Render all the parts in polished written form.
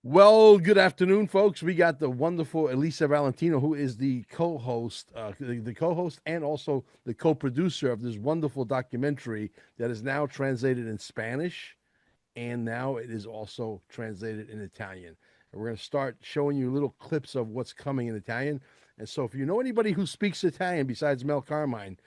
Well, good afternoon, folks. We got the wonderful Elisa Valentino, who is the co-host, the co-host and also the co-producer of this wonderful documentary that is now translated in Spanish, and now it is also translated in Italian. And we're going to start showing you little clips of what's coming in Italian. And so, if you know anybody who speaks Italian besides Mel Carmine,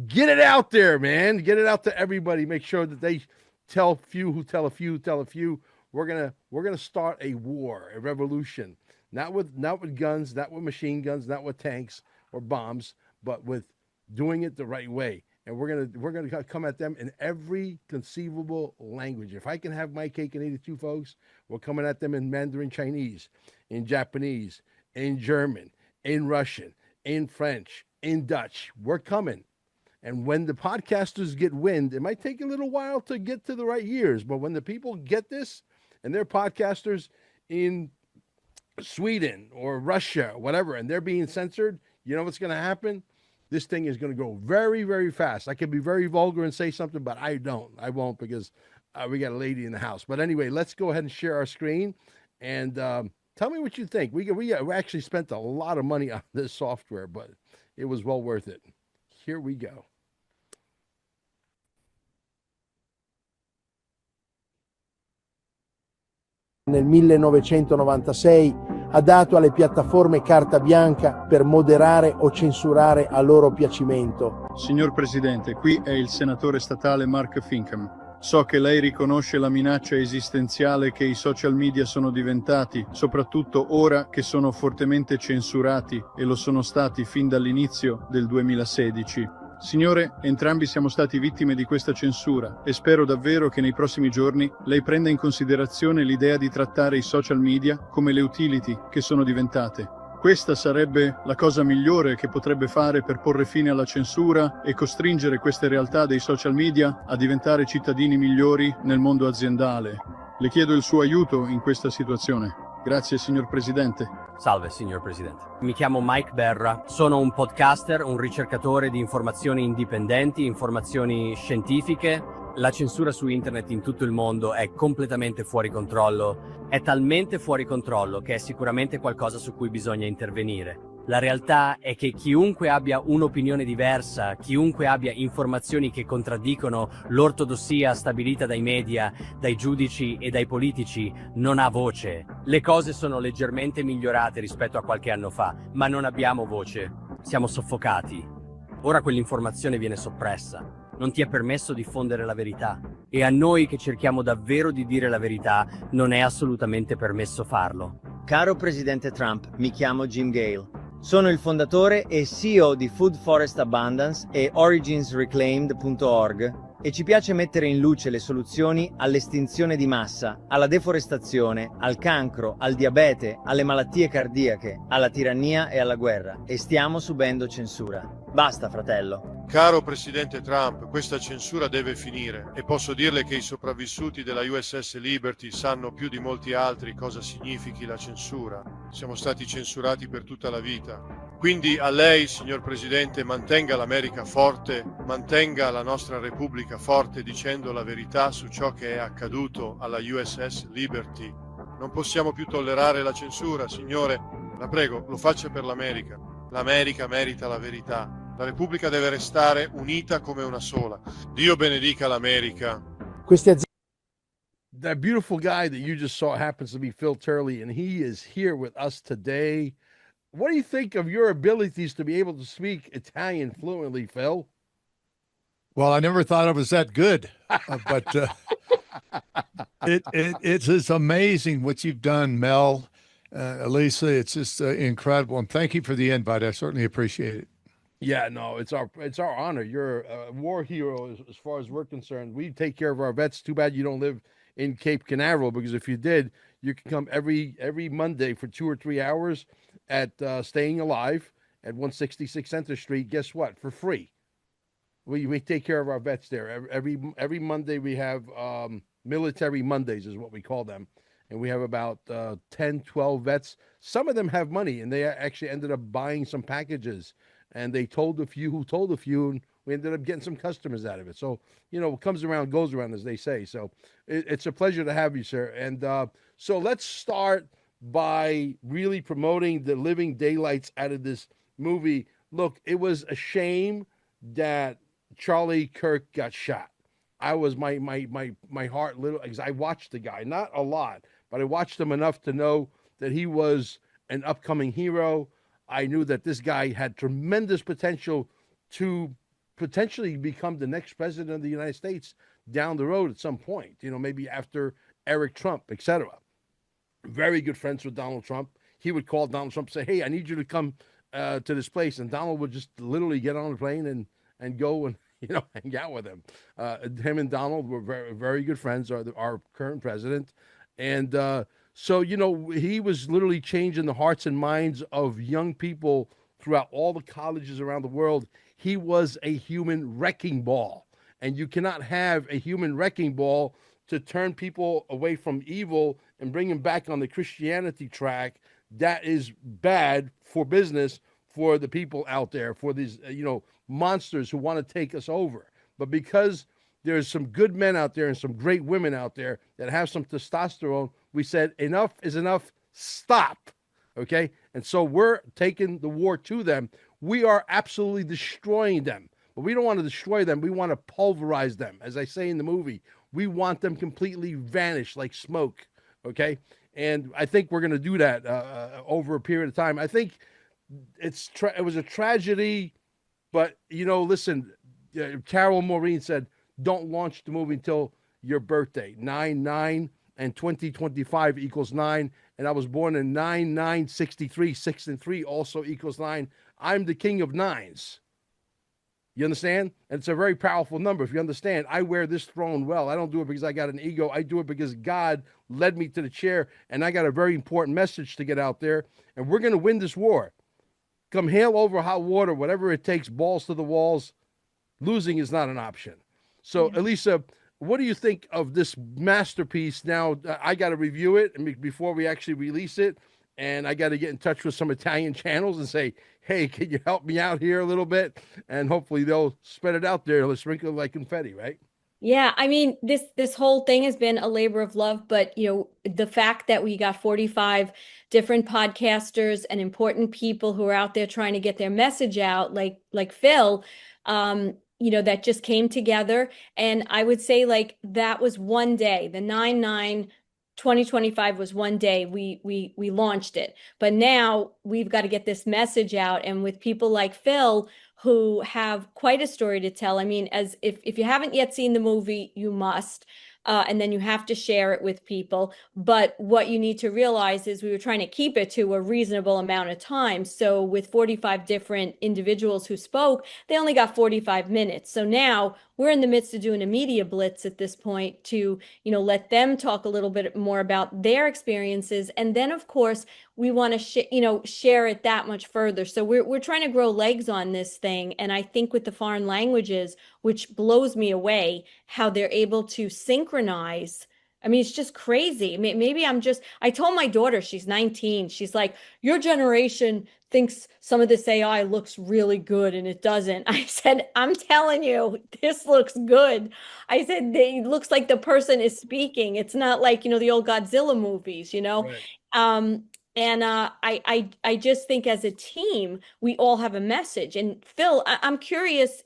get it out there, man. Get it out to everybody. Make sure that they tell few who tell a few, tell a few. We're gonna start a war, a revolution, not with guns, not with machine guns, not with tanks or bombs, but with doing it the right way. And we're gonna come at them in every conceivable language. If I can have my cake and eat it too, folks, we're coming at them in Mandarin Chinese, in Japanese, in German, in Russian, in French, in Dutch. We're coming. And when the podcasters get wind, it might take a little while to get to the right ears, but when the people get this and they're podcasters in Sweden or Russia, whatever, and they're being censored, you know what's going to happen? This thing is going to go very, very fast. I can be very vulgar and say something, but I won't because we got a lady in the house. But anyway, let's go ahead and share our screen and tell me what you think. We actually spent a lot of money on this software, but it was well worth it. Here we go. Nel 1996 ha dato alle piattaforme carta bianca per moderare o censurare a loro piacimento. Signor Presidente, qui è il senatore statale Mark Finkham. So che lei riconosce la minaccia esistenziale che i social media sono diventati, soprattutto ora che sono fortemente censurati e lo sono stati fin dall'inizio del 2016. Signore, entrambi siamo stati vittime di questa censura e spero davvero che nei prossimi giorni lei prenda in considerazione l'idea di trattare i social media come le utility che sono diventate. Questa sarebbe la cosa migliore che potrebbe fare per porre fine alla censura e costringere queste realtà dei social media a diventare cittadini migliori nel mondo aziendale. Le chiedo il suo aiuto in questa situazione. Grazie, signor Presidente. Salve, signor Presidente. Mi chiamo Mike Berra, sono un podcaster, un ricercatore di informazioni indipendenti, informazioni scientifiche. La censura su internet in tutto il mondo è completamente fuori controllo. È talmente fuori controllo che è sicuramente qualcosa su cui bisogna intervenire. La realtà è che chiunque abbia un'opinione diversa, chiunque abbia informazioni che contraddicono l'ortodossia stabilita dai media, dai giudici e dai politici, non ha voce. Le cose sono leggermente migliorate rispetto a qualche anno fa, ma non abbiamo voce. Siamo soffocati. Ora quell'informazione viene soppressa. Non ti è permesso diffondere la verità. E a noi che cerchiamo davvero di dire la verità, non è assolutamente permesso farlo. Caro Presidente Trump, mi chiamo Jim Gale. Sono il fondatore e CEO di Food Forest Abundance e OriginsReclaimed.org e ci piace mettere in luce le soluzioni all'estinzione di massa, alla deforestazione, al cancro, al diabete, alle malattie cardiache, alla tirannia e alla guerra. E stiamo subendo censura. Basta, fratello. Caro Presidente Trump, questa censura deve finire e posso dirle che i sopravvissuti della USS Liberty sanno più di molti altri cosa significhi la censura. Siamo stati censurati per tutta la vita. Quindi a lei, signor Presidente, mantenga l'America forte, mantenga la nostra Repubblica forte dicendo la verità su ciò che è accaduto alla USS Liberty. Non possiamo più tollerare la censura, signore. La prego, lo faccia per l'America. L'America merita la verità. La Repubblica deve restare unita come una sola. Dio benedica l'America. That beautiful guy that you just saw happens to be Phil Turley, and he is here with us today. What do you think of your abilities to be able to speak Italian fluently, Phil? Well, I never thought I was that good, but it's amazing what you've done, Mel, Elisa. It's just incredible, and thank you for the invite. I certainly appreciate it. Yeah, no, it's our honor. You're a war hero as far as we're concerned. We take care of our vets. Too bad you don't live in Cape Canaveral, because if you did, you can come every Monday for 2 or 3 hours at Staying Alive at 166 Center Street. Guess what? For free. We take care of our vets there. Every Monday we have Military Mondays is what we call them. And we have about 10, 12 vets. Some of them have money, and they actually ended up buying some packages. And they told a few who told a few, and we ended up getting some customers out of it. So, what comes around goes around, as they say. So it's a pleasure to have you, sir. And so let's start by really promoting the living daylights out of this movie. Look, it was a shame that Charlie Kirk got shot. I was my heart little, because I watched the guy, not a lot, but I watched him enough to know that he was an upcoming hero. I knew that this guy had tremendous potential to potentially become the next president of the United States down the road at some point, maybe after Eric Trump, etc. Very good friends with Donald Trump. He would call Donald Trump, say, hey, I need you to come to this place. And Donald would just literally get on the plane and go and, hang out with him. Him and Donald were very, very good friends, our current president. And so, he was literally changing the hearts and minds of young people throughout all the colleges around the world. He was a human wrecking ball. And you cannot have a human wrecking ball to turn people away from evil and bring them back on the Christianity track. That is bad for business, for the people out there, for these, monsters who want to take us over. But because there's some good men out there and some great women out there that have some testosterone, we said, enough is enough, stop, okay? And so we're taking the war to them. We are absolutely destroying them. But we don't want to destroy them. We want to pulverize them. As I say in the movie, we want them completely vanished like smoke, okay? And I think we're going to do that over a period of time. I think it was a tragedy, but, listen, Carol Maureen said, don't launch the movie until your birthday. 9/9 and 2025 equals 9. And I was born in 9/9/63. 6 and 3 also equals 9. I'm the king of nines. You understand? And it's a very powerful number. If you understand, I wear this throne well. I don't do it because I got an ego. I do it because God led me to the chair, and I got a very important message to get out there. And we're going to win this war. Come hail over hot water, whatever it takes, balls to the walls. Losing is not an option. So, Elisa, what do you think of this masterpiece? Now, I got to review it before we actually release it, and I got to get in touch with some Italian channels and say, hey, can you help me out here a little bit? And hopefully they'll spread it out there. Let's sprinkle it like confetti, right? Yeah, I mean, this whole thing has been a labor of love, but the fact that we got 45 different podcasters and important people who are out there trying to get their message out, like Phil, that just came together. And I would say that was one day, the 9/9 2025 was one day we launched it. But now we've got to get this message out, and with people like Phil who have quite a story to tell. I mean, as if you haven't yet seen the movie, you must. And then you have to share it with people. But what you need to realize is we were trying to keep it to a reasonable amount of time. So with 45 different individuals who spoke, they only got 45 minutes. So now we're in the midst of doing a media blitz at this point to, let them talk a little bit more about their experiences. And then, of course, we want to, share it that much further. So we're trying to grow legs on this thing. And I think with the foreign languages, which blows me away, how they're able to synchronize. I mean, it's just crazy. Maybe I told my daughter, she's 19. She's like, your generation thinks some of this AI looks really good and it doesn't. I said, I'm telling you, this looks good. I said, it looks like the person is speaking. It's not like, the old Godzilla movies, Right. And I just think as a team, we all have a message. And Phil, I'm curious,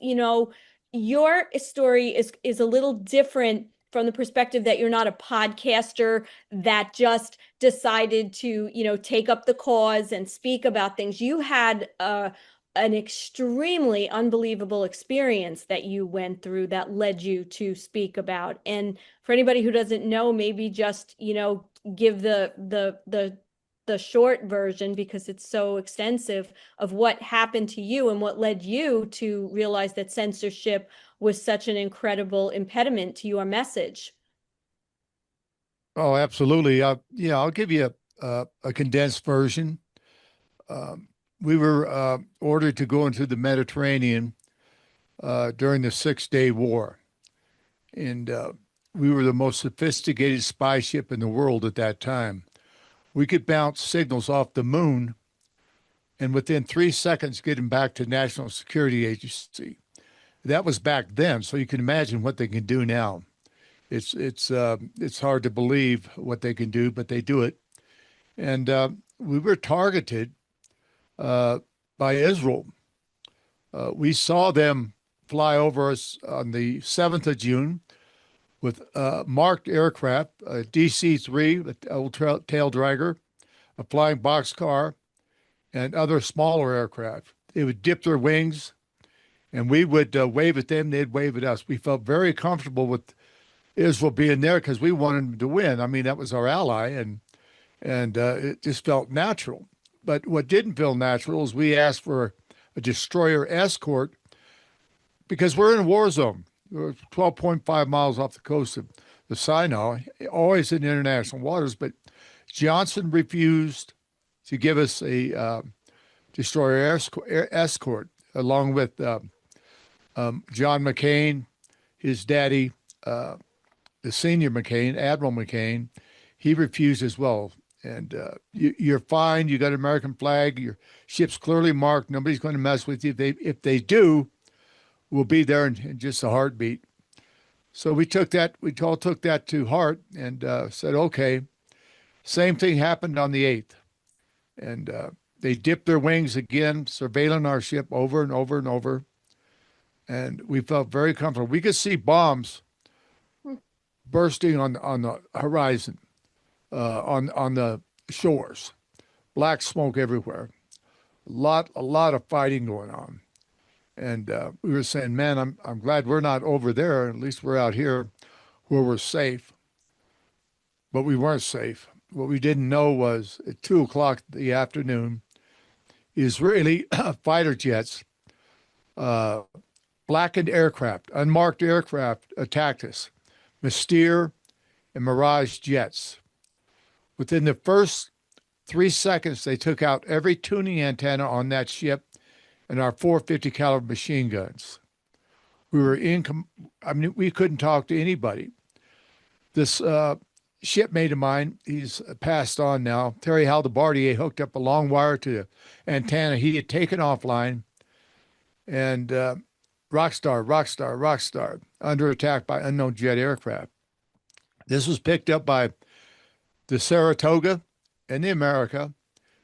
your story is a little different from the perspective that you're not a podcaster that just decided to, take up the cause and speak about things. You had an extremely unbelievable experience that you went through that led you to speak about. And for anybody who doesn't know, maybe just, give the short version, because it's so extensive, of what happened to you and what led you to realize that censorship was such an incredible impediment to your message. Oh, absolutely. I'll give you a condensed version. We were ordered to go into the Mediterranean during the 6-day war. And we were the most sophisticated spy ship in the world at that time. We could bounce signals off the moon and within 3 seconds get them back to National Security Agency. That was back then, so you can imagine what they can do now. It's hard to believe what they can do, but they do it. And we were targeted by Israel. We saw them fly over us on the 7th of June with marked aircraft, a DC-3, a old tail dragger, a flying boxcar, and other smaller aircraft. They would dip their wings, and we would wave at them. They'd wave at us. We felt very comfortable with Israel being there because we wanted them to win. I mean, that was our ally, and it just felt natural. But what didn't feel natural is we asked for a destroyer escort because we're in a war zone. We're 12.5 miles off the coast of the Sinai, always in international waters. But Johnson refused to give us a destroyer escort, along with John McCain, his daddy, the senior McCain, Admiral McCain. He refused as well. And you're fine. You got an American flag. Your ship's clearly marked. Nobody's going to mess with you. If they do, we'll be there in just a heartbeat. So we all took that to heart and said, okay. Same thing happened on the 8th. And they dipped their wings again, surveilling our ship over and over and over. And we felt very comfortable. We could see bombs bursting on the horizon, on the shores, black smoke everywhere. A lot of fighting going on. And we were saying, man, I'm glad we're not over there. At least we're out here where we're safe. But we weren't safe. What we didn't know was at 2:00 in the afternoon, Israeli fighter jets, blackened aircraft, unmarked aircraft attacked us, Mystere and Mirage jets. Within the first 3 seconds, they took out every tuning antenna on that ship and our 450 caliber machine guns. We were we couldn't talk to anybody. This shipmate of mine, he's passed on now, Terry Haldebardier, hooked up a long wire to the antenna he had taken offline, and Rockstar, under attack by unknown jet aircraft. This was picked up by the Saratoga and the America.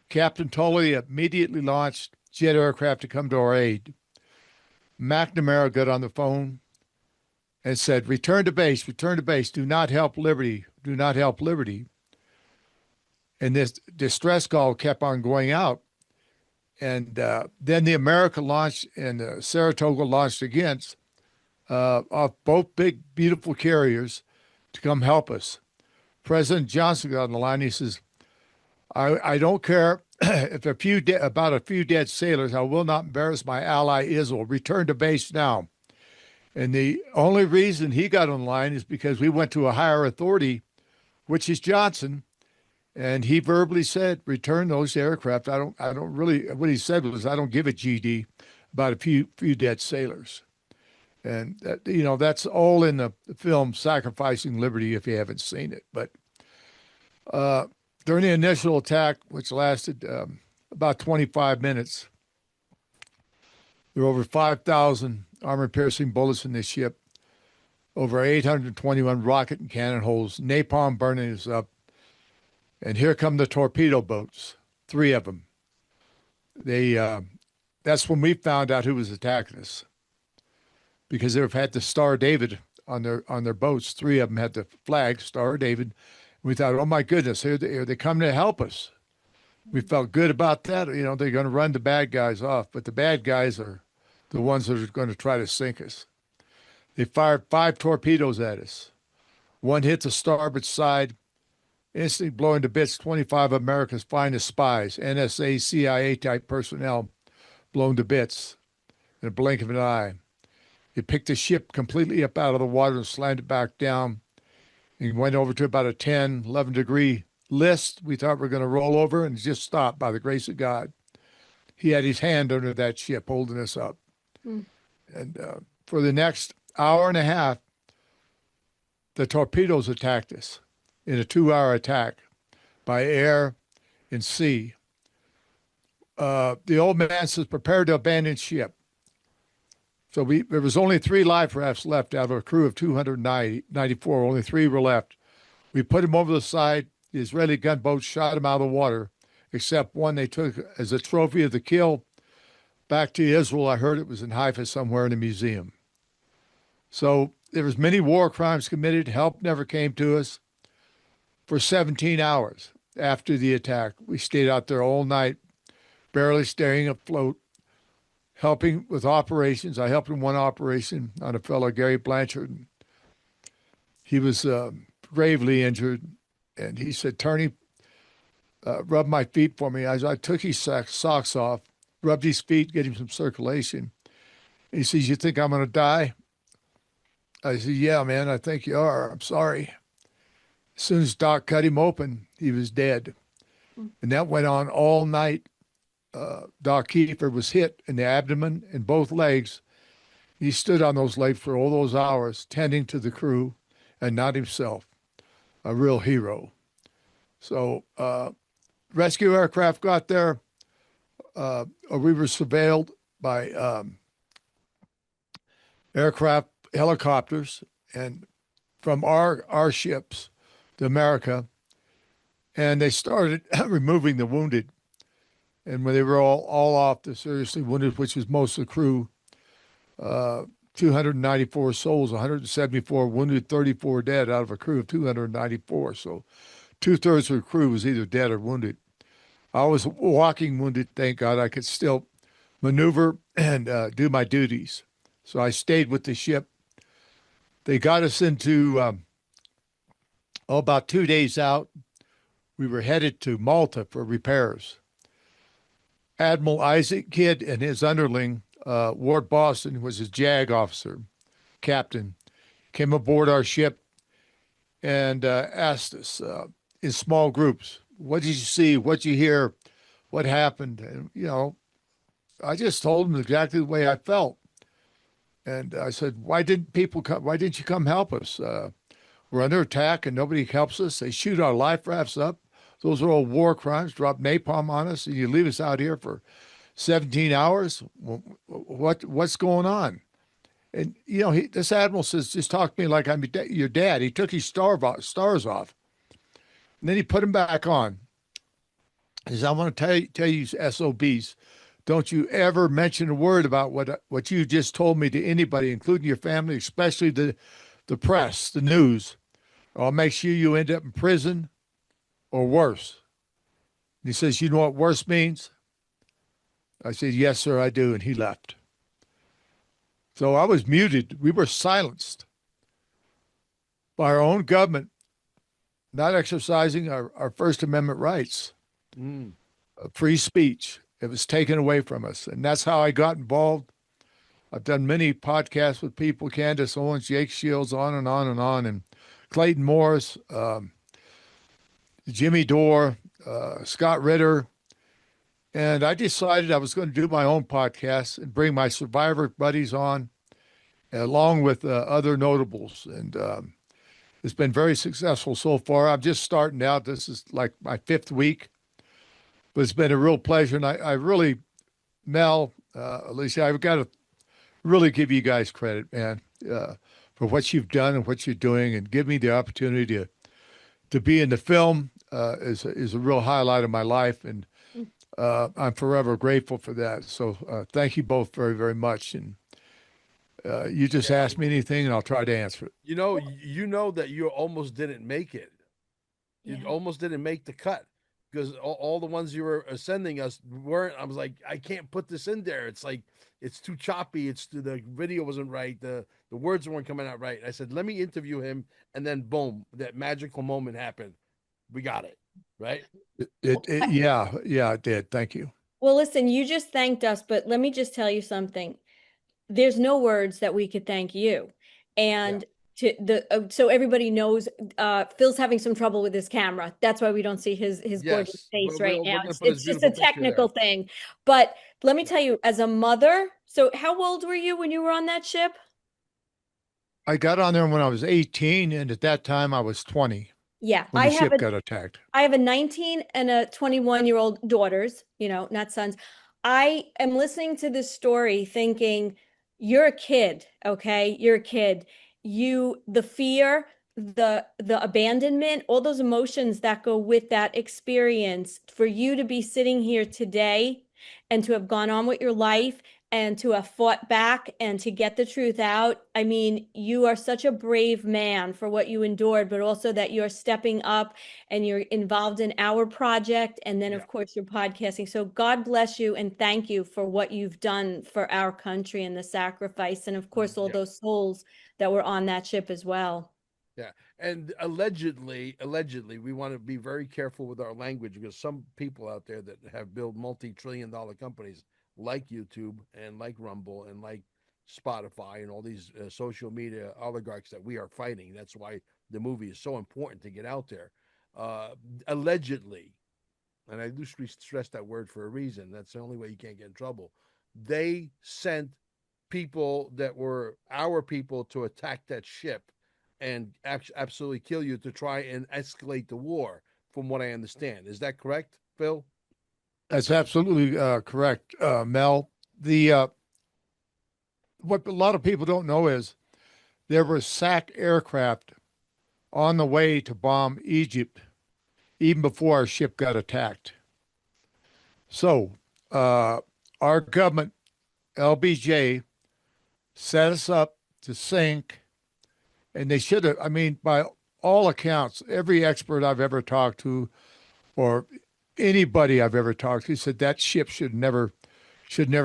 Captain Tolley immediately launched jet aircraft to come to our aid. McNamara got on the phone and said, return to base, do not help Liberty, do not help Liberty. And this distress call kept on going out. And then the America launched and the Saratoga launched against off both big, beautiful carriers to come help us. President Johnson got on the line. He says, I don't care if about a few dead sailors. I will not embarrass my ally Israel. Return to base now. And the only reason he got on the line is because we went to a higher authority, which is Johnson, and he verbally said, return those aircraft. I don't really, what he said was, I don't give a GD about a few dead sailors. And that, that's all in the film Sacrificing Liberty, if you haven't seen it. But during the initial attack, which lasted about 25 minutes, there were over 5,000 armor-piercing bullets in this ship, over 821 rocket and cannon holes, napalm burning us up. And here come the torpedo boats, 3 of them. That's when we found out who was attacking us, because they've had the Star David on their boats. 3 of them had the flag, Star David. We thought, oh my goodness, here they come to help us. We felt good about that. They're going to run the bad guys off, but the bad guys are the ones that are going to try to sink us. They fired 5 torpedoes at us. One hit the starboard side, instantly blowing to bits 25 of America's finest spies, NSA, CIA type personnel, blown to bits in a blink of an eye. It picked the ship completely up out of the water and slammed it back down. It went over to about a 10, 11 degree list. We thought we were going to roll over, and just stopped by the grace of God. He had his hand under that ship holding us up. And for the next hour and a half, the torpedoes attacked us in a 2-hour attack by air and sea. The old man says, prepare to abandon ship. So there was only 3 life rafts left out of a crew of 294. Only 3 were left. We put him over the side. The Israeli gunboat shot him out of the water, except one they took as a trophy of the kill back to Israel. I heard it was in Haifa somewhere in a museum. So there was many war crimes committed. Help never came to us. For 17 hours after the attack, we stayed out there all night, barely staying afloat, helping with operations. I helped in one operation on a fellow, Gary Blanchard. He was gravely injured, and he said, Turney, rub my feet for me. I took his socks off, rubbed his feet, get him some circulation. He says, you think I'm going to die? I said, yeah, man, I think you are. I'm sorry. As soon as Doc cut him open, he was dead. And that went on all night. Doc Kiefer was hit in the abdomen and both legs. He stood on those legs for all those hours, tending to the crew and not himself. A real hero. So rescue aircraft got there. We were surveilled by aircraft, helicopters, and from our ships to America. And they started removing the wounded. And when they were all off, the seriously wounded, which was most of the crew, 294 souls, 174 wounded, 34 dead out of a crew of 294. So 2/3 of the crew was either dead or wounded. I was walking wounded, thank God. I could still maneuver and do my duties. So I stayed with the ship. They got us into, about 2 days out, we were headed to Malta for repairs. Admiral Isaac Kidd and his underling, Ward Boston, was his JAG officer, captain, came aboard our ship and asked us in small groups, what did you see? What did you hear? What happened? And, you know, I just told him exactly the way I felt. And I said, why didn't people come? Why didn't you come help us? We're under attack and nobody helps us. They shoot our life rafts up. Those are all war crimes, drop napalm on us, and you leave us out here for 17 hours. What's going on? And, you know, this admiral says, just talk to me like I'm your dad. He took his stars off. And then he put them back on. He says, I want to tell you SOBs, don't you ever mention a word about what you just told me to anybody, including your family, especially the press, the news. Or I'll make sure you end up in prison or worse. And he says, you know what worse means? I said, yes, sir, I do. And he left. So I was muted. We were silenced by our own government, not exercising our First Amendment rights, free speech. It was taken away from us. And that's how I got involved. I've done many podcasts with people, Candace Owens, Jake Shields, on and on and on, and Clayton Morris, Jimmy Dore, Scott Ritter. And I decided I was going to do my own podcast and bring my survivor buddies on, along with other notables. And it's been very successful so far. I'm just starting out. This is like my 5th week. But it's been a real pleasure. And I really, Mel, Alicia, I've got to really give you guys credit, man, for what you've done and what you're doing, and give me the opportunity to be in the film is a real highlight of my life. And I'm forever grateful for that. So thank you both very, very much. And you just ask me anything and I'll try to answer it. You know that you almost didn't make it. You almost didn't make the cut because all the ones you were sending us weren't. I was like, I can't put this in there. It's like, it's too choppy. The video wasn't right. The words weren't coming out right. I said, let me interview him. And then boom, that magical moment happened. We got it. Right. Yeah, it did. Thank you. Well, listen, you just thanked us, but let me just tell you something. There's no words that we could thank you. And so everybody knows, Phil's having some trouble with his camera. That's why we don't see his gorgeous face right now. It's just a technical thing. But let me tell you, as a mother, so how old were you when you were on that ship? I got on there when I was 18, and at that time I was 20. Yeah, when the ship got attacked. I have a 19 and a 21-year-old daughters, not sons. I am listening to this story thinking, you're a kid, okay? You're a kid. The fear, the abandonment, all those emotions that go with that experience, for you to be sitting here today and to have gone on with your life and to have fought back and to get the truth out. I mean, you are such a brave man for what you endured, but also that you're stepping up and you're involved in our project. And then, Yeah. of course, you're podcasting. So God bless you and thank you for what you've done for our country and the sacrifice. And of course, all Yeah. those souls that were on that ship as well. Yeah. And allegedly, we want to be very careful with our language because some people out there that have built multi-trillion-dollar companies like YouTube and like Rumble and like Spotify and all these social media oligarchs that we are fighting. That's why the movie is so important to get out there. Uh, Allegedly, and I do stress that word for a reason. That's the only way you can't get in trouble. They sent people that were our people to attack that ship and absolutely kill you to try and escalate the war, from what I understand. Is that correct, Phil? That's absolutely correct, Mel. What a lot of people don't know is there were SAC aircraft on the way to bomb Egypt even before our ship got attacked. So our government, LBJ, set us up to sink, and they should have. I mean, by all accounts, every expert I've ever talked to, or anybody I've ever talked to, said that ship should never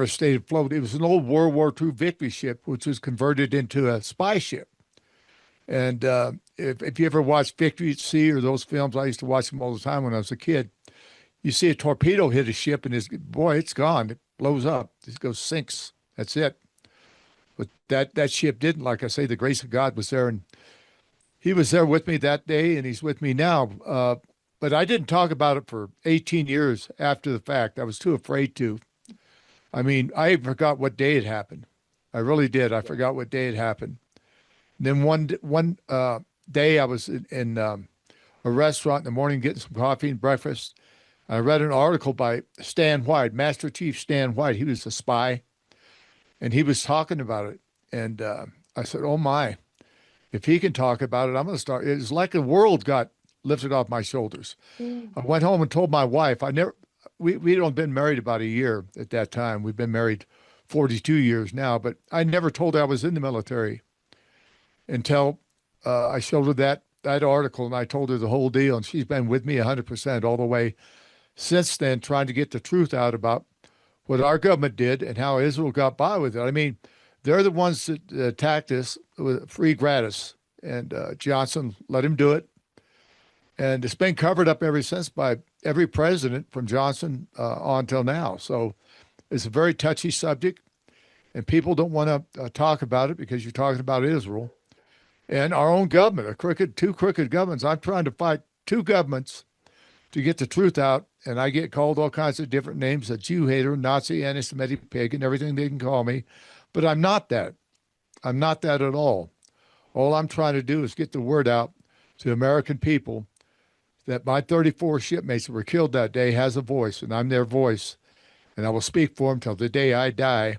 stay afloat. It was an old World War II Victory ship, which was converted into a spy ship. And if you ever watched Victory at Sea or those films, I used to watch them all the time when I was a kid. You see a torpedo hit a ship, and it's gone. It blows up. It goes sinks. That's it. But that ship didn't. Like I say, the grace of God was there, and he was there with me that day, and he's with me now. But I didn't talk about it for 18 years after the fact. I was too afraid to. I mean, I forgot what day it happened. I really did. I forgot what day it happened. And then one day I was in a restaurant in the morning getting some coffee and breakfast. I read an article by Stan White, Master Chief Stan White. He was a spy, and he was talking about it. And I said, oh, my, if he can talk about it, I'm going to start. It was like the world got lifted off my shoulders. I went home and told my wife. We'd only been married about a year at that time. We've been married 42 years now, but I never told her I was in the military until I showed her that article, and I told her the whole deal, and she's been with me 100% all the way since then, trying to get the truth out about what our government did and how Israel got by with it. I mean, they're the ones that attacked us with free gratis, and Johnson let him do it. And it's been covered up ever since by every president from Johnson on till now. So it's a very touchy subject, and people don't want to talk about it because you're talking about Israel and our own government, two crooked governments. I'm trying to fight two governments to get the truth out, and I get called all kinds of different names, a Jew hater, Nazi, anti-Semitic, pagan, everything they can call me. But I'm not that. I'm not that at all. All I'm trying to do is get the word out to American people that my 34 shipmates that were killed that day has a voice, and I'm their voice, and I will speak for them till the day I die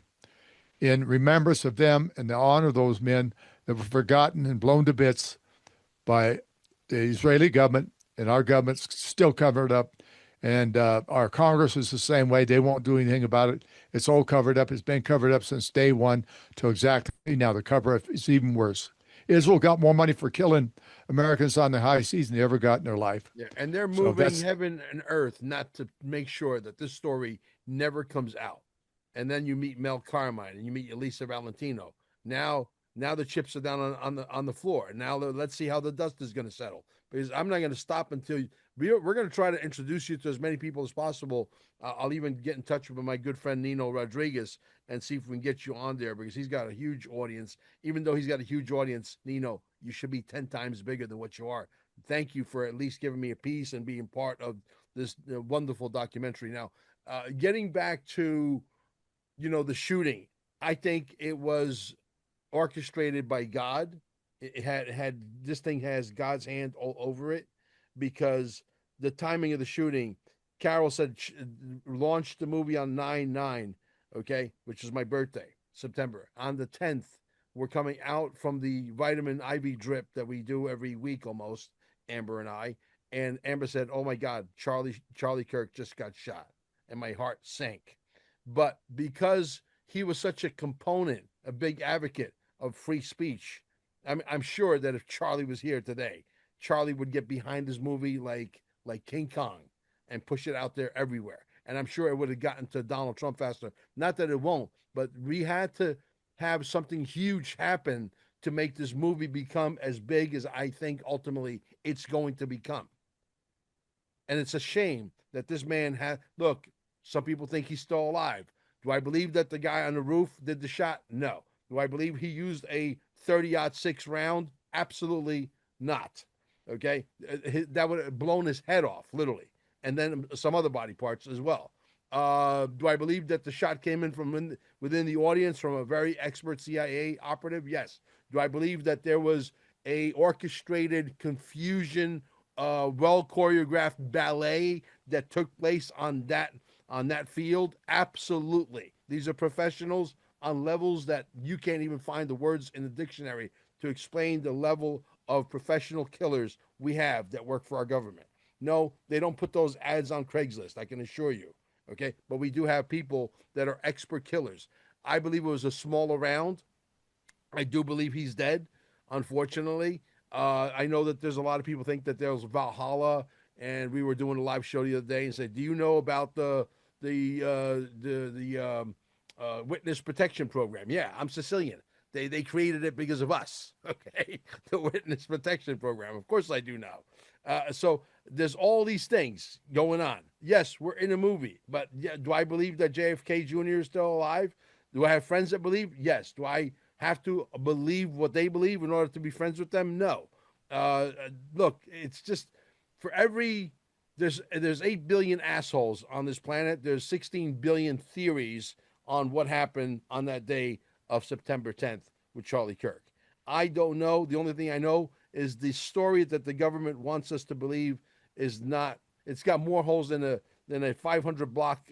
in remembrance of them and the honor of those men that were forgotten and blown to bits by the Israeli government, and our government's still covered up. And our Congress is the same way. They won't do anything about it. It's all covered up. It's been covered up since day one till exactly now. The cover-up is even worse. Israel got more money for killing Americans on the high seas than they ever got in their life. Yeah, and they're moving heaven and earth not to make sure that this story never comes out. And then you meet Mel Carmine and you meet Elisa Valentino. Now the chips are down on the floor. Now let's see how the dust is going to settle. Because I'm not going to stop until we're going to try to introduce you to as many people as possible. I'll even get in touch with my good friend Nino Rodriguez and see if we can get you on there, because he's got a huge audience. Even though he's got a huge audience, Nino, you should be 10 times bigger than what you are. Thank you for at least giving me a piece and being part of this wonderful documentary. Now, getting back to, the shooting, I think it was orchestrated by God. It had this thing has God's hand all over it, because the timing of the shooting, Carol said, launched the movie on 9/9, okay, which is my birthday. September. On the 10th, we're coming out from the vitamin IV drip that we do every week almost, Amber and I. And Amber said, "Oh my God, Charlie Kirk just got shot," and my heart sank. But because he was such a component, a big advocate of free speech, I'm sure that if Charlie was here today, Charlie would get behind his movie like King Kong and push it out there everywhere. And I'm sure it would have gotten to Donald Trump faster. Not that it won't, but we had to have something huge happen to make this movie become as big as I think ultimately it's going to become. And it's a shame that this man had. Look, some people think he's still alive. Do I believe that the guy on the roof did the shot? No. Do I believe he used a 30-06 round? Absolutely not. Okay, that would have blown his head off, literally, and then some other body parts as well. Do I believe that the shot came in from within the audience from a very expert CIA operative? Yes. Do I believe that there was a orchestrated confusion, well choreographed ballet that took place on that field? Absolutely. These are professionals on levels that you can't even find the words in the dictionary to explain the level of professional killers we have that work for our government. No, they don't put those ads on Craigslist, I can assure you. Okay, but we do have people that are expert killers. I believe it was a smaller round. I do believe he's dead, unfortunately. I know that there's a lot of people think that there was Valhalla, and we were doing a live show the other day and said, "Do you know about the witness protection program?" Yeah, I'm Sicilian. They created it because of us. Okay, the witness protection program. Of course, I do know. So there's all these things going on. Yes, we're in a movie, but yeah, do I believe that JFK Jr. is still alive? Do I have friends that believe? Yes. Do I have to believe what they believe in order to be friends with them? No. Look, it's just for every there's 8 billion assholes on this planet. There's 16 billion theories on what happened on that day of September 10th with Charlie Kirk. I don't know. The only thing I know is the story that the government wants us to believe is not. It's got more holes than a 500 block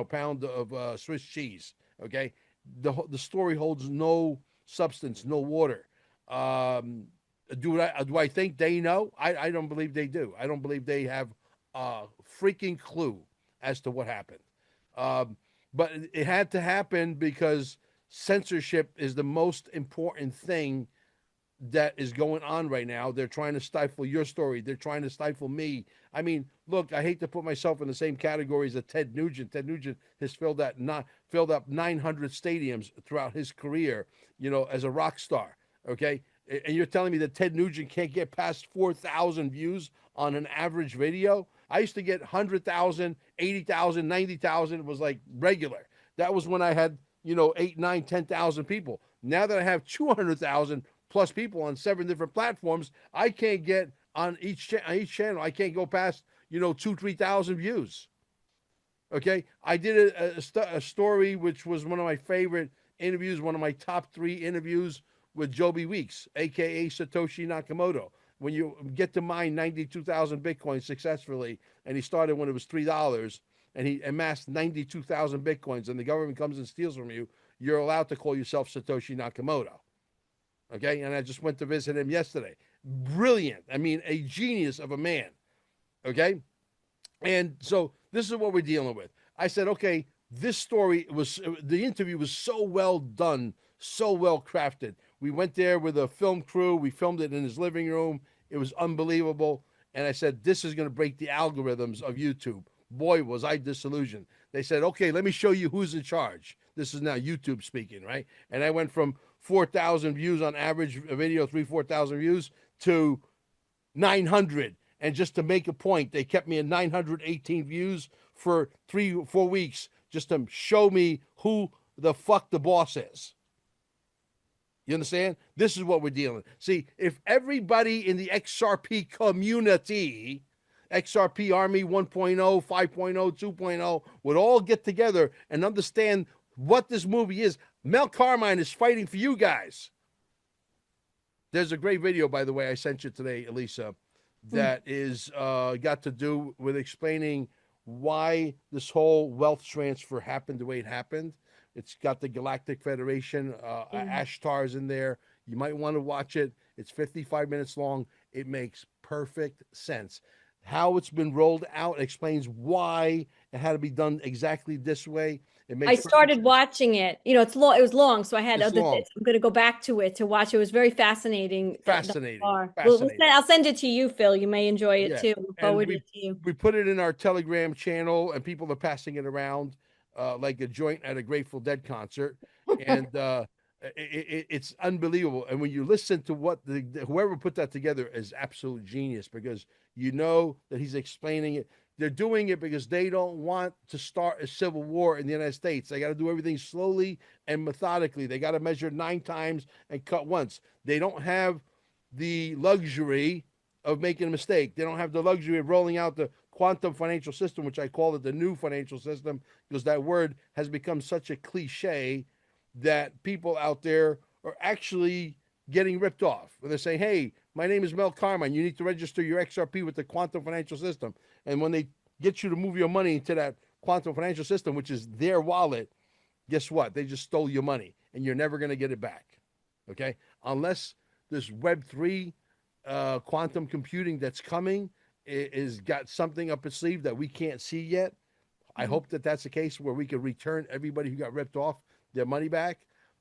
pound of Swiss cheese. Okay, the story holds no substance, no water. Do I think they know? I don't believe they do. I don't believe they have a freaking clue as to what happened. But it had to happen because censorship is the most important thing that is going on right now. They're trying to stifle your story. They're trying to stifle me. I mean, look, I hate to put myself in the same category as Ted Nugent. Ted Nugent has filled up 900 stadiums throughout his career, as a rock star. Okay. And you're telling me that Ted Nugent can't get past 4,000 views on an average video? I used to get 100,000, 80,000, 90,000. It was like regular. That was when I had, 8, 9, 10,000 people. Now that I have 200,000 plus people on 7 different platforms, I can't get on each channel. I can't go past, 2,000, 3,000 views. Okay. I did a story, which was one of my favorite interviews, one of my top 3 interviews with Joby Weeks, aka Satoshi Nakamoto. When you get to mine 92,000 Bitcoins successfully, and he started when it was $3, and he amassed 92,000 Bitcoins, and the government comes and steals from you, you're allowed to call yourself Satoshi Nakamoto. Okay, and I just went to visit him yesterday. Brilliant. I mean, a genius of a man. Okay, and so this is what we're dealing with. I said, okay, the interview was so well done, so well crafted. We went there with a film crew. We filmed it in his living room. It was unbelievable. And I said, this is going to break the algorithms of YouTube. Boy, was I disillusioned. They said, okay, let me show you who's in charge. This is now YouTube speaking, right? And I went from 4,000 views on average video, 4,000 views, to 900. And just to make a point, they kept me at 918 views for 3 or 4 weeks just to show me who the fuck the boss is. You understand? This is what we're dealing with. See, if everybody in the XRP community, XRP Army 1.0, 5.0, 2.0, would all get together and understand what this movie is, Mel Carmine is fighting for you guys. There's a great video, by the way, I sent you today, Elisa, that is got to do with explaining why this whole wealth transfer happened the way it happened. It's got the Galactic Federation. Ashtar's in there. You might want to watch it. It's 55 minutes long. It makes perfect sense. How it's been rolled out explains why it had to be done exactly this way. It makes I perfect started sense. watching it. It's long. It was long, so I had It's other long. bits. I'm going to go back to it to watch. It was very fascinating. Thus Fascinating. far. Fascinating. I'll send it to you, Phil. You may enjoy it Yeah. too. And Forward it to you. we put it in our Telegram channel, and people are passing it around like a joint at a Grateful Dead concert. And it's unbelievable. And when you listen to what whoever put that together is absolute genius, because you know that he's explaining it. They're doing it because they don't want to start a civil war in the United States. They got to do everything slowly and methodically. They got to measure 9 times and cut once. They don't have the luxury of making a mistake. They don't have the luxury of rolling out the quantum financial system, which I call it the new financial system, because that word has become such a cliche that people out there are actually getting ripped off. When they're saying, hey, my name is Mel Carmine, you need to register your XRP with the quantum financial system. And when they get you to move your money into that quantum financial system, which is their wallet, guess what? They just stole your money, and you're never going to get it back. Okay? Unless this Web3 quantum computing that's coming is got something up its sleeve that we can't see yet. I hope that that's the case where we can return everybody who got ripped off their money back.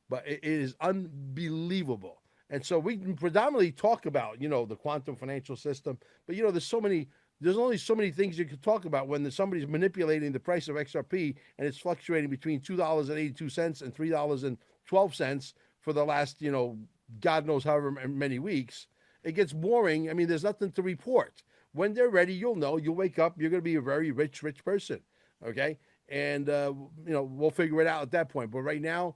But it is unbelievable. And so we can predominantly talk about, the quantum financial system. But, there's only so many things you can talk about when somebody's manipulating the price of XRP and it's fluctuating between $2.82 and $3.12 for the last, God knows however many weeks. It gets boring. I mean, there's nothing to report. When they're ready, you'll know. You'll wake up. You're going to be a very rich person. Okay? And, we'll figure it out at that point. But right now,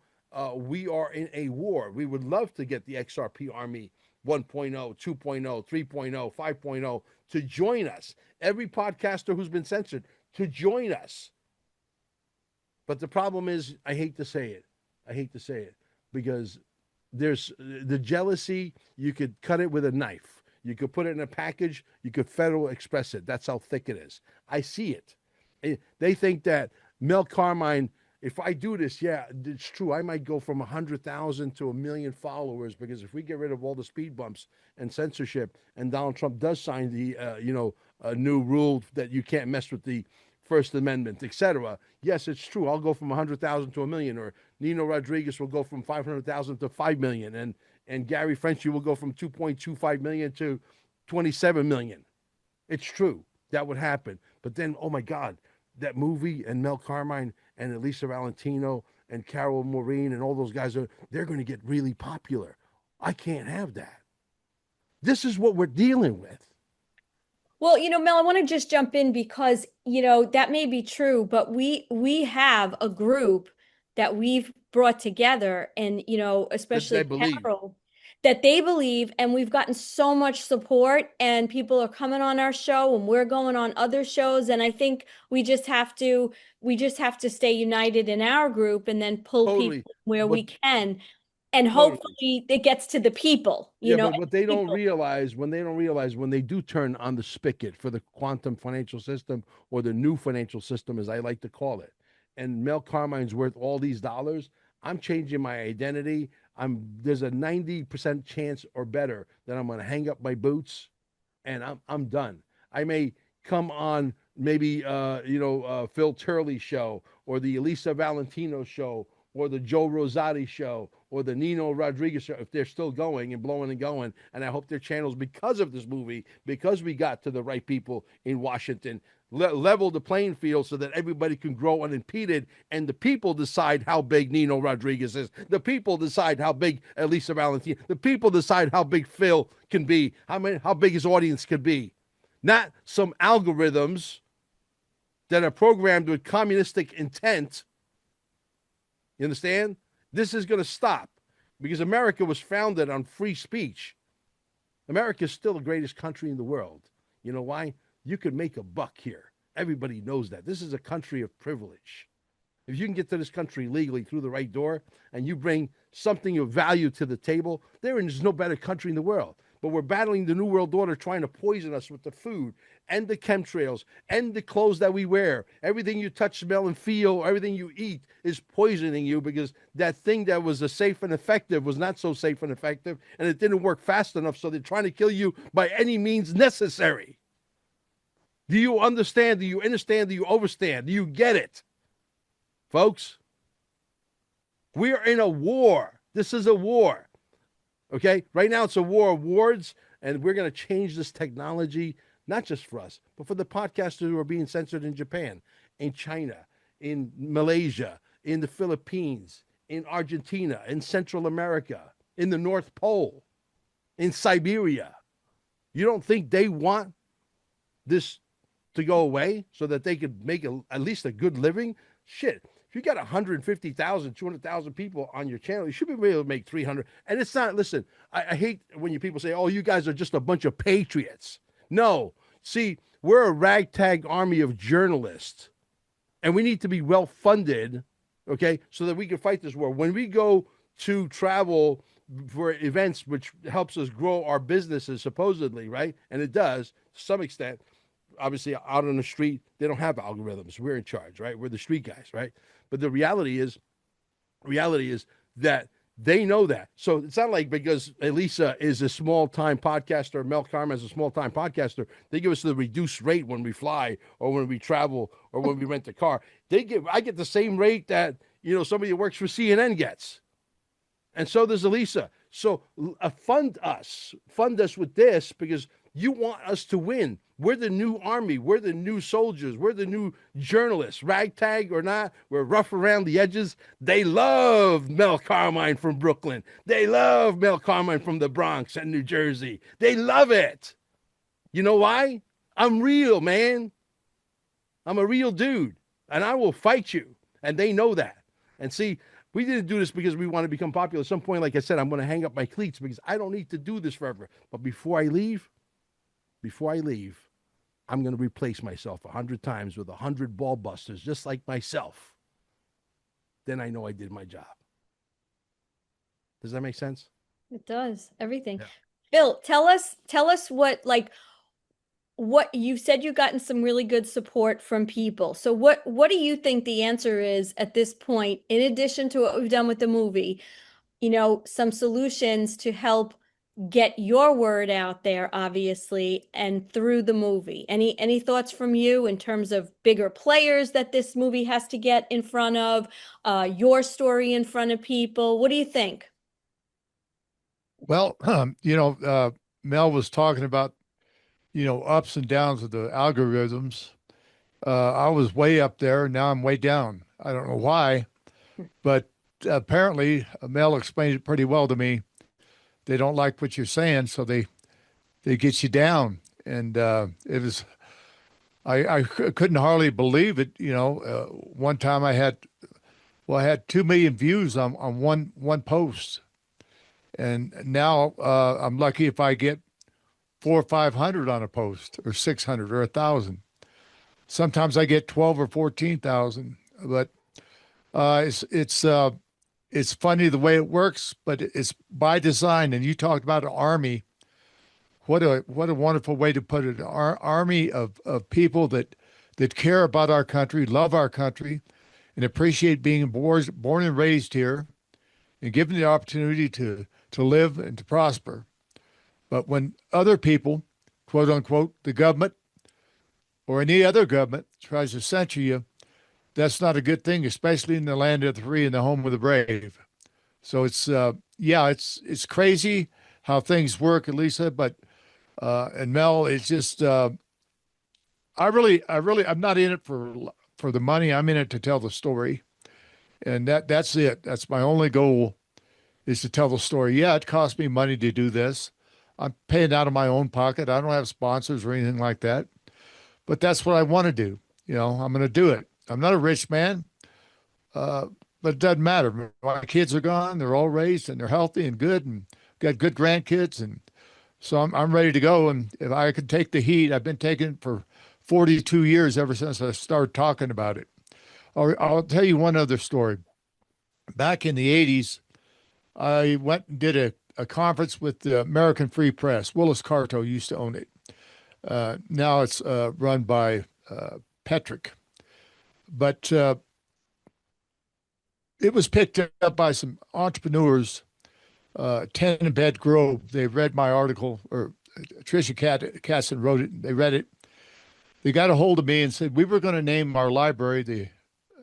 we are in a war. We would love to get the XRP Army 1.0, 2.0, 3.0, 5.0 to join us. Every podcaster who's been censored to join us. But the problem is, I hate to say it, because there's the jealousy. You could cut it with a knife. You could put it in a package. You could Federal Express it. That's how thick it is. I see it. They think that Mel Carmine, if I do this, yeah, it's true. I might go from 100,000 to 1 million followers, because if we get rid of all the speed bumps and censorship, and Donald Trump does sign the, a new rule that you can't mess with the First Amendment, etc. Yes, it's true. I'll go from 100,000 to 1 million, or Nino Rodriguez will go from 500,000 to 5 million, and Gary Frenchie will go from 2.25 million to 27 million. It's true. That would happen. But then, oh my God, that movie and Mel Carmine and Elisa Valentino and Carol Maureen and all those guys, they're going to get really popular. I can't have that. This is what we're dealing with. Well, Mel, I want to just jump in because, that may be true, but we have a group that we've brought together, and, especially Carol, that they believe, and we've gotten so much support, and people are coming on our show, and we're going on other shows. And I think we just have to stay united in our group, and then pull people where we can. And hopefully it gets to the people, But what they don't realize, when they do turn on the spigot for the quantum financial system, or the new financial system, as I like to call it, and Mel Carmine's worth all these dollars, I'm changing my identity. There's a 90% chance or better that I'm going to hang up my boots, and I'm done. I may come on maybe Phil Turley's show, or the Elisa Valentino show, or the Joe Rosati show, or the Nino Rodriguez show, if they're still going and blowing and going. And I hope their channels, because of this movie, because we got to the right people in Washington, level the playing field so that everybody can grow unimpeded, and the people decide how big Nino Rodriguez is. The people decide how big Elisa Valentino. The people decide how big Phil can be, how big his audience can be. Not some algorithms that are programmed with communistic intent. You understand? This is going to stop, because America was founded on free speech. America is still the greatest country in the world. You know why? You could make a buck here. Everybody knows that. This is a country of privilege. If you can get to this country legally through the right door, and you bring something of value to the table, there is no better country in the world. but we're battling the New World Order trying to poison us with the food and the chemtrails and the clothes that we wear. Everything you touch, smell, and feel, everything you eat is poisoning you, because that thing that was safe and effective was not so safe and effective, and it didn't work fast enough, so they're trying to kill you by any means necessary. Do you understand? Do you understand? Do you understand? Do you get it? Folks, we are in a war. This is a war. Okay? Right now it's a war of words, and we're going to change this technology, not just for us, but for the podcasters who are being censored in Japan, in China, in Malaysia, in the Philippines, in Argentina, in Central America, in the North Pole, in Siberia. You don't think they want this to go away so that they could make at least a good living? Shit. If you got 150,000, 200,000 people on your channel, you should be able to make 300. And it's not, listen, I hate when you people say, oh, you guys are just a bunch of patriots. No. See, we're a ragtag army of journalists, and we need to be well funded, okay, so that we can fight this war. When we go to travel for events, which helps us grow our businesses, supposedly, right? And it does to some extent. Obviously, out on the street, they don't have algorithms. We're in charge, right? We're the street guys, right? But the reality is that they know that. So it's not like because Elisa is a small-time podcaster, Mel Karma is a small-time podcaster, they give us the reduced rate when we fly or when we travel or when we rent a car. I get the same rate that, somebody who works for CNN gets. And so does Elisa. So fund us with this, because you want us to win. We're the new army. We're the new soldiers. We're the new journalists. Ragtag or not, we're rough around the edges. They love Mel Carmine from Brooklyn. They love Mel Carmine from the Bronx and New Jersey. They love it. You know why? I'm real, man. I'm a real dude, and I will fight you. And they know that. And see, we didn't do this because we want to become popular. At some point, like I said, I'm going to hang up my cleats because I don't need to do this forever. But before I leave, I'm going to replace myself 100 times with 100 ball busters, just like myself. Then I know I did my job. Does that make sense? It does. Everything. Yeah. Bill, tell us what you said. You've gotten some really good support from people. So what do you think the answer is at this point, in addition to what we've done with the movie, some solutions to help get your word out there, obviously, and through the movie? Any thoughts from you in terms of bigger players that this movie has to get in front of, your story in front of people? What do you think? Well, Mel was talking about, ups and downs of the algorithms. I was way up there, and now I'm way down. I don't know why, but apparently Mel explained it pretty well to me. They don't like what you're saying, so they get you down. And it was, I couldn't hardly believe it. One time I had 2 million views on one post, and now I'm lucky if I get 400 or 500 on a post, or 600 or 1,000. Sometimes I get 12 or 14,000, but it's funny the way it works, but it's by design. And you talked about an army. What a wonderful way to put it. Our army of people that care about our country, love our country, and appreciate being born and raised here, and given the opportunity to live and to prosper. But when other people, quote unquote, the government or any other government, tries to censor you, that's not a good thing, especially in the land of the free and the home of the brave. So it's crazy how things work, Elisa, but and Mel, it's just I'm not in it for the money. I'm in it to tell the story, and that's it. That's my only goal, is to tell the story. Yeah, it costs me money to do this. I'm paying out of my own pocket. I don't have sponsors or anything like that, but that's what I want to do. I'm going to do it. I'm not a rich man, but it doesn't matter. My kids are gone. They're all raised, and they're healthy and good, and got good grandkids. And so I'm ready to go. And if I could take the heat, I've been taking it for 42 years, ever since I started talking about it. I'll tell you one other story. Back in the 80s, I went and did a conference with the American Free Press. Willis Carto used to own it. Now it's run by Petrick. But it was picked up by some entrepreneurs, 10 in Bed Grove. They read my article, or Tricia Casson wrote it. They read it. They got a hold of me and said, we were going to name our library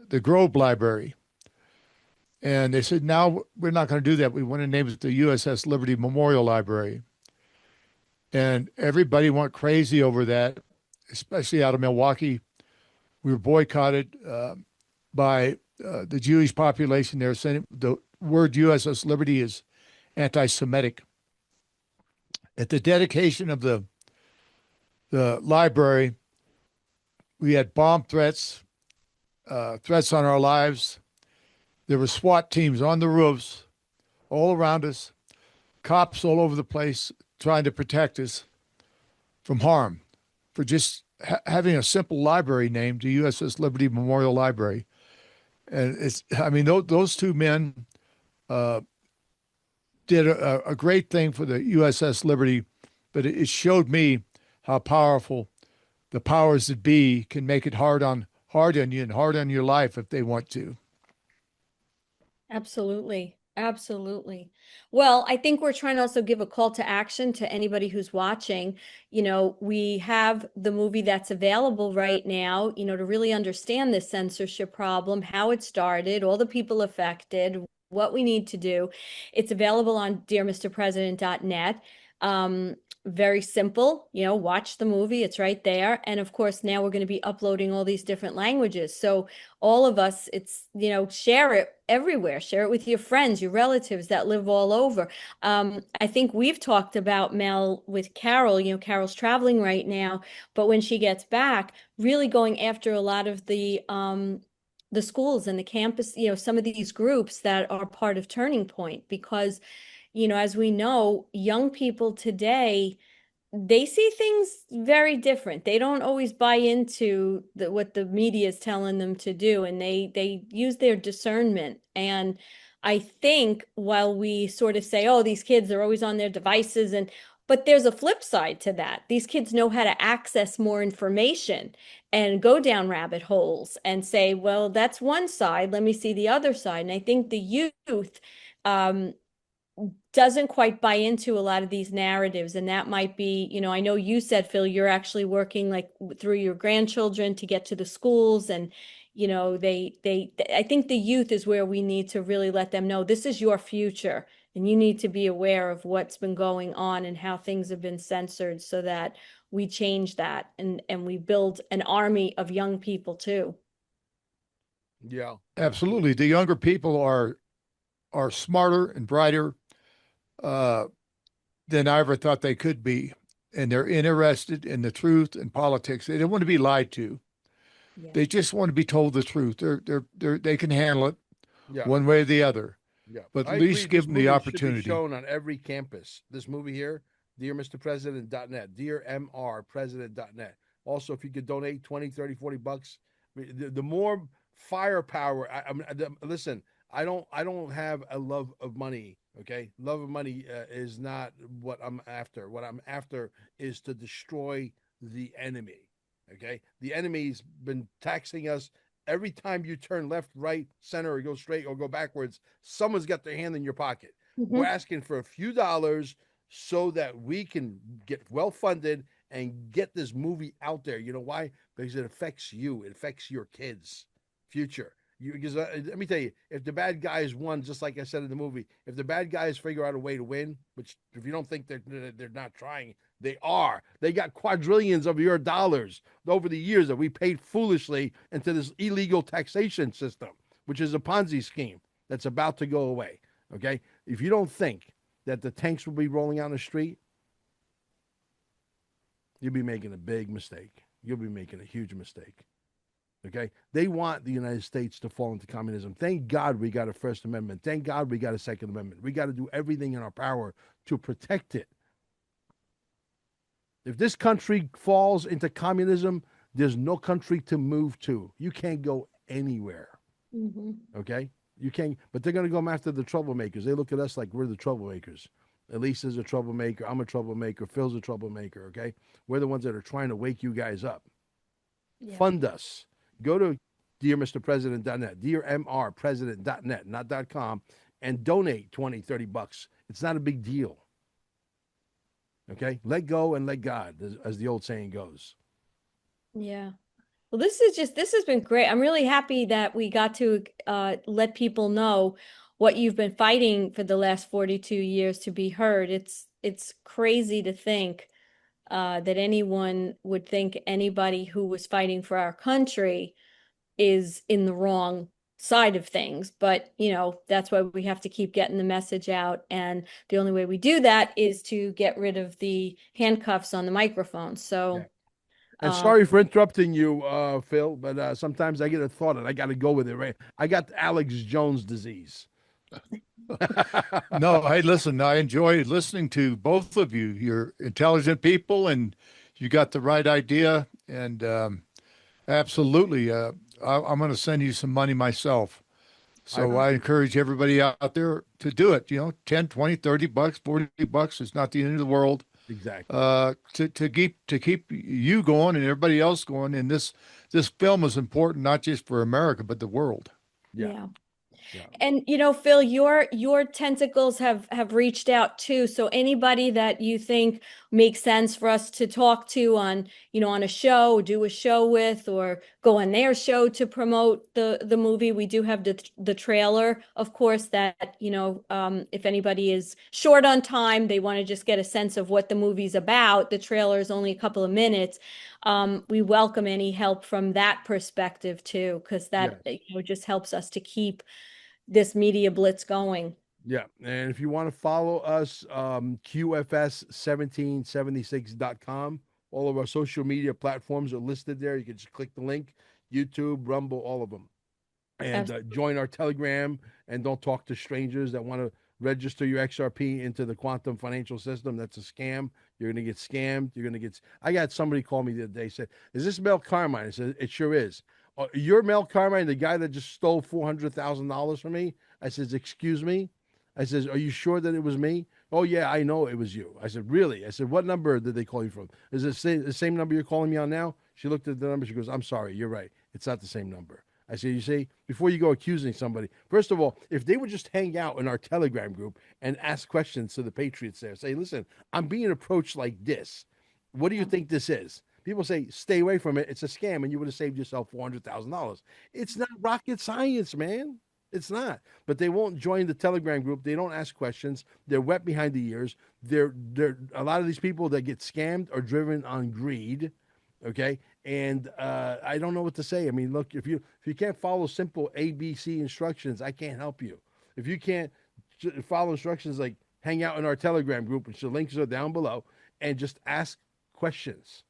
the Grove Library. And they said, now we're not going to do that. We want to name it the USS Liberty Memorial Library. And everybody went crazy over that, especially out of Milwaukee. We were boycotted by the Jewish population there, saying the word USS Liberty is anti-Semitic. At the dedication of the library, we had bomb threats, threats on our lives. There were SWAT teams on the roofs all around us, cops all over the place trying to protect us from harm for just having a simple library named the USS Liberty Memorial Library. And those two men did a great thing for the USS Liberty, but it showed me how powerful the powers that be can make it hard on you and hard on your life if they want to. Absolutely. Absolutely. Well, I think we're trying to also give a call to action to anybody who's watching. We have the movie that's available right now, to really understand this censorship problem, how it started, all the people affected, what we need to do. It's available on dearmrpresident.net. Very simple, watch the movie. It's right there. And of course, now we're going to be uploading all these different languages. So all of us, it's, share it everywhere. Share it with your friends, your relatives that live all over. I think we've talked about, Mel, with Carol, Carol's traveling right now, but when she gets back, really going after a lot of the schools and the campus, some of these groups that are part of Turning Point, because as we know, young people today, they see things very different. They don't always buy into what the media is telling them to do, and they use their discernment. And I think while we sort of say, oh, these kids are always on their devices, but there's a flip side to that. These kids know how to access more information and go down rabbit holes and say, well, that's one side. Let me see the other side. And I think the youth, doesn't quite buy into a lot of these narratives. And that might be, I know you said, Phil, you're actually working like through your grandchildren to get to the schools. And, I think the youth is where we need to really let them know this is your future. And you need to be aware of what's been going on and how things have been censored so that we change that and we build an army of young people too. Yeah, absolutely. The younger people are smarter and brighter than I ever thought they could be. And they're interested in the truth and politics. They don't want to be lied to. Yeah. They just want to be told the truth. They can handle it one way or the other. Yeah. But at least give them the opportunity. Should be shown on every campus. This movie here, dearmrpresident.net, dearmrpresident.net. Also, if you could donate 20, 30, 40 bucks, the more firepower. Listen, I don't have a love of money. Okay. Love of money is not what I'm after. What I'm after is to destroy the enemy. Okay. The enemy's been taxing us. Every time you turn left, right, center, or go straight or go backwards, someone's got their hand in your pocket. Mm-hmm. We're asking for a few dollars so that we can get well funded and get this movie out there. You know why? Because it affects you. It affects your kids' future. Because let me tell you, if the bad guys won, just like I said in the movie, if the bad guys figure out a way to win, which if you don't think they're not trying, they are. They got quadrillions of your dollars over the years that we paid foolishly into this illegal taxation system, which is a Ponzi scheme that's about to go away. Okay, if you don't think that the tanks will be rolling on the street, you'll be making a big mistake. You'll be making a huge mistake. Okay, they want the United States to fall into communism. Thank God we got a First Amendment. Thank God we got a Second Amendment. We got to do everything in our power to protect it. If this country falls into communism, there's no country to move to. You can't go anywhere. Mm-hmm. Okay, you can't. But they're going to go after the troublemakers. They look at us like we're the troublemakers. Elisa's a troublemaker. I'm a troublemaker. Phil's a troublemaker. Okay. We're the ones that are trying to wake you guys up. Yeah. Fund us. Go to dearmrpresident.net, dearmrpresident.net, not .com, and donate 20, 30 bucks. It's not a big deal. Okay. Let go and let God, as the old saying goes. Yeah. Well, this has been great. I'm really happy that we got to let people know what you've been fighting for the last 42 years to be heard. It's crazy to think that anyone would think anybody who was fighting for our country is in the wrong side of things. But, that's why we have to keep getting the message out. And the only way we do that is to get rid of the handcuffs on the microphone. So. Yeah. And sorry for interrupting you, Phil, but sometimes I get a thought and I got to go with it, right? I got Alex Jones disease. No, hey, listen, I enjoy listening to both of you. You're intelligent people and you got the right idea. And absolutely, I'm going to send you some money myself. So I encourage everybody out there to do it. 10, 20, 30 bucks, 40 bucks is not the end of the world. Exactly. To keep you going and everybody else going. And this film is important, not just for America, but the world. Yeah. And Phil, your tentacles have reached out too. So anybody that you think makes sense for us to talk to on, on a show, do a show with, or go on their show to promote the movie, we do have the trailer, of course, that, if anybody is short on time, they want to just get a sense of what the movie's about. The trailer is only a couple of minutes. We welcome any help from that perspective too, because that just helps us to keep this media blitz going. Yeah. And if you want to follow us, QFS1776.com. All of our social media platforms are listed there. You can just click the link, YouTube, Rumble, all of them. And join our Telegram, and don't talk to strangers that want to register your XRP into the quantum financial system. That's a scam. You're going to get scammed. I got somebody call me the other day, said, "Is this Mel Carmine?" I said, "It sure is." "You're Mel Carmine, the guy that just stole $400,000 from me?" I says, "Excuse me?" I says, "Are you sure that it was me?" "Oh, yeah, I know it was you." I said, "Really?" I said, "What number did they call you from? Is it the same number you're calling me on now?" She looked at the number. She goes, "I'm sorry. You're right. It's not the same number." I said, "You see, before you go accusing somebody, first of all, if they would just hang out in our Telegram group and ask questions to the Patriots there, say, 'Listen, I'm being approached like this. What do you think this is?' People say, 'Stay away from it. It's a scam,' and you would have saved yourself $400,000. It's not rocket science, man. It's not. But they won't join the Telegram group. They don't ask questions. They're wet behind the ears. They're a lot of these people that get scammed are driven on greed. Okay. And I don't know what to say. I mean, look, if you can't follow simple ABC instructions, I can't help you. If you can't follow instructions like hang out in our Telegram group, which the links are down below, and just ask questions.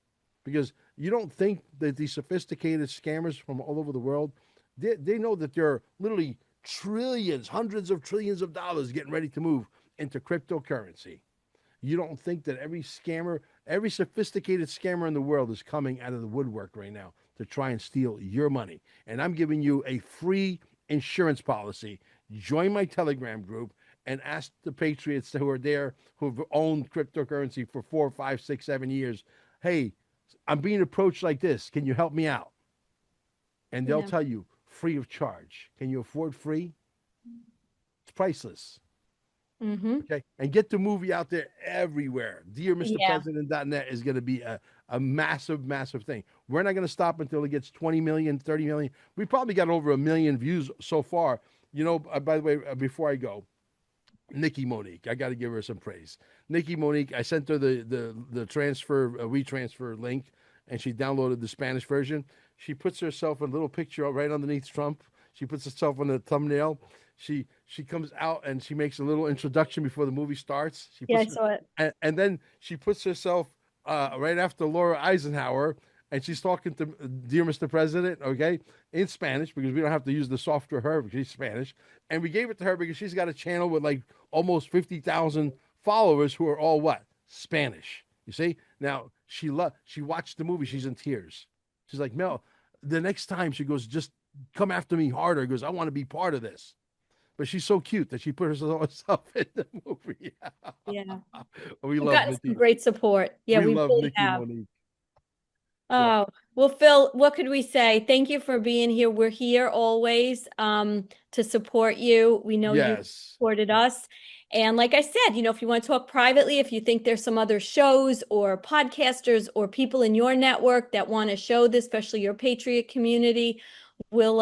Because you don't think that these sophisticated scammers from all over the world, they know that there are literally trillions, hundreds of trillions of dollars getting ready to move into cryptocurrency. You don't think that every sophisticated scammer in the world is coming out of the woodwork right now to try and steal your money. And I'm giving you a free insurance policy. Join my Telegram group and ask the Patriots who are there, who've owned cryptocurrency for 4, 5, 6, 7 years, "Hey, I'm being approached like this. Can you help me out?" And they'll tell you free of charge. Can you afford free? It's priceless. Mm-hmm. Okay. And get the movie out there everywhere. DearMrPresident.net is going to be a massive, massive thing. We're not going to stop until it gets 20 million, 30 million. We probably got over 1 million views so far. By the way, before I go, Nikki Monique, I got to give her some praise. Nikki Monique, I sent her the transfer, WeTransfer link, and she downloaded the Spanish version. She puts herself a little picture right underneath Trump. She puts herself on the thumbnail. She comes out and she makes a little introduction before the movie starts. I saw it. And then she puts herself right after Laura Eisenhower, and she's talking to "Dear Mr. President," okay, in Spanish, because we don't have to use the software her because she's Spanish. And we gave it to her because she's got a channel with like almost 50,000 followers who are all what? Spanish. You see? Now, she watched the movie. She's in tears. She's like, "Mel, the next time," she goes, "just come after me harder." She goes, "I want to be part of this." but she's so cute that she put herself in the movie. Yeah. We We've love gotten some Nikki. great support. Yeah, We we love really Nikki have. Monique. Oh, well, Phil, what could we say? Thank you for being here. We're here always to support you. We know you Yes. supported us. And like I said, if you want to talk privately, if you think there's some other shows or podcasters or people in your network that want to show this, especially your Patriot community, we'll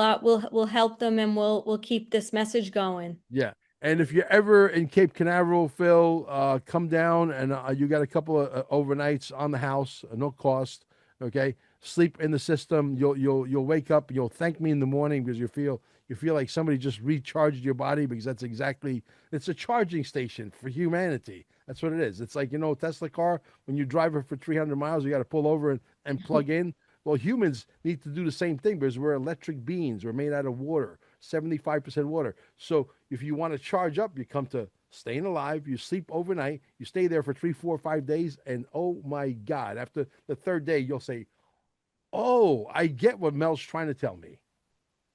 help them, and we'll keep this message going. Yeah. And if you're ever in Cape Canaveral, Phil, come down, and you got a couple of overnights on the house, no cost. Okay, sleep in the system. You'll wake up. You'll thank me in the morning because you feel like somebody just recharged your body, because it's a charging station for humanity. That's what it is. It's like, Tesla car, when you drive it for 300 miles, you got to pull over and plug in. Well, humans need to do the same thing because we're electric beings. We're made out of water, 75% water. So if you want to charge up, you come to Staying Alive. You sleep overnight. You stay there for 3, 4, 5 days. And oh my God, after the third day, you'll say, oh, I get what Mel's trying to tell me.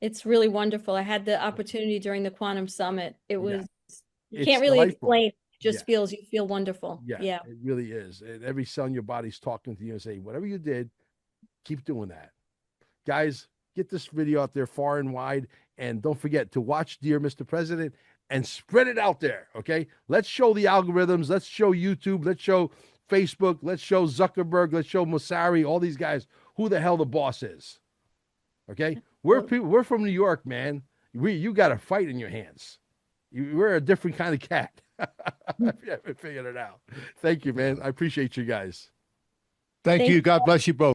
It's really wonderful. I had the opportunity during the Quantum Summit. It was, you It's can't really delightful. explain. It just Yeah. you feel wonderful. Yeah. It really is. And every cell in your body's talking to you and saying, whatever you did, keep doing that. Guys, get this video out there far and wide. And don't forget to watch Dear Mr. President and spread it out there. Okay. Let's show the algorithms. Let's show YouTube. Let's show Facebook. Let's show Zuckerberg. Let's show Mosseri, all these guys, who the hell the boss is. Okay. We're from New York, man. You got a fight in your hands. We're a different kind of cat. If you haven't figured it out. Thank you, man. I appreciate you guys. Thank you. God bless you both.